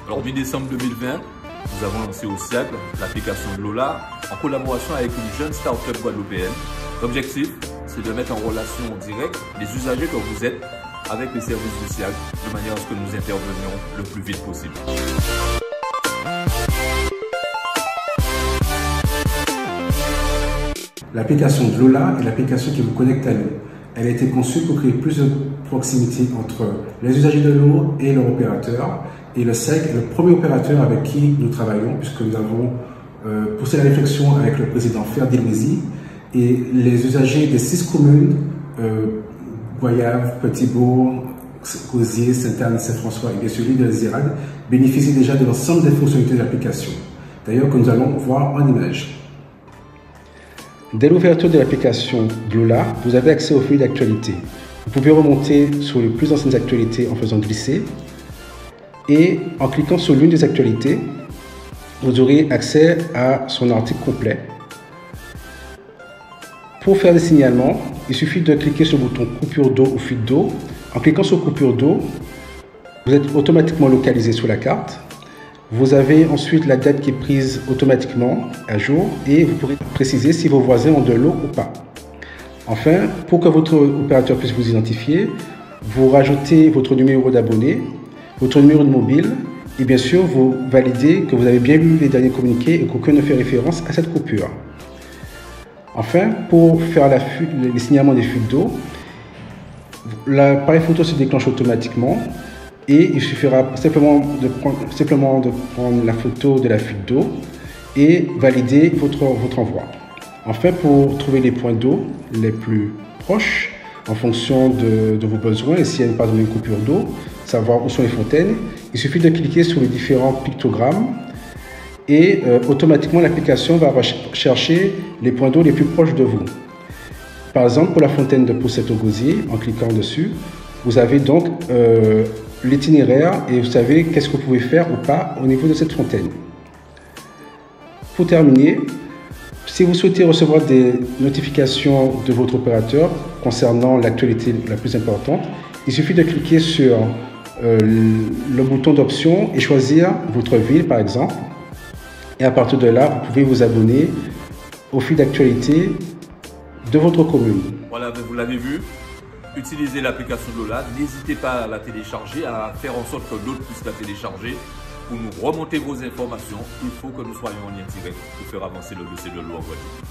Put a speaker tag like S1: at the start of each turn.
S1: Alors, mi-décembre 2020, nous avons lancé au SIAG l'application Lola en collaboration avec une jeune start-up guadeloupéenne. L'objectif, c'est de mettre en relation directe les usagers que vous êtes avec les services du SIAG de manière à ce que nous intervenions le plus vite possible.
S2: L'application de Lola est l'application qui vous connecte à l'eau. Elle a été conçue pour créer plus de proximité entre les usagers de l'eau et leur opérateur. Et le SIAG est le premier opérateur avec qui nous travaillons, puisque nous avons poussé la réflexion avec le président Ferdi Louisi. Et les usagers des 6 communes, Goyave, Petit-Bourg, Cosier, Sainte-Anne, Saint-François et bien sûr l'île de l'Azirade, bénéficient déjà de l'ensemble des fonctionnalités de l'application. D'ailleurs, que nous allons voir en image. Dès l'ouverture de l'application Lola, vous avez accès au fil d'actualité. Vous pouvez remonter sur les plus anciennes actualités en faisant glisser. Et en cliquant sur l'une des actualités, vous aurez accès à son article complet. Pour faire des signalements, il suffit de cliquer sur le bouton coupure d'eau ou fuite d'eau. En cliquant sur coupure d'eau, vous êtes automatiquement localisé sur la carte. Vous avez ensuite la date qui est prise automatiquement à jour et vous pourrez préciser si vos voisins ont de l'eau ou pas. Enfin, pour que votre opérateur puisse vous identifier, vous rajoutez votre numéro d'abonné, votre numéro de mobile et bien sûr vous validez que vous avez bien lu les derniers communiqués et qu'aucun ne fait référence à cette coupure. Enfin, pour faire les signalements des fuites d'eau, l'appareil photo se déclenche automatiquement et il suffira simplement de prendre la photo de la fuite d'eau et valider votre envoi. Enfin, pour trouver les points d'eau les plus proches en fonction de vos besoins et s'il y a par exemple une coupure d'eau, savoir où sont les fontaines, il suffit de cliquer sur les différents pictogrammes et automatiquement l'application va chercher les points d'eau les plus proches de vous. Par exemple, pour la fontaine de Poussette au Gosier, en cliquant dessus, vous avez donc l'itinéraire et vous savez qu'est-ce que vous pouvez faire ou pas au niveau de cette fontaine. Pour terminer, si vous souhaitez recevoir des notifications de votre opérateur concernant l'actualité la plus importante, il suffit de cliquer sur le bouton d'option et choisir votre ville par exemple. Et à partir de là, vous pouvez vous abonner au fil d'actualité de votre commune.
S1: Voilà, vous l'avez vu. Utilisez l'application Lola, n'hésitez pas à la télécharger, à faire en sorte que d'autres puissent la télécharger pour nous remonter vos informations. Il faut que nous soyons en lien direct pour faire avancer le dossier de l'eau en Guadeloupe.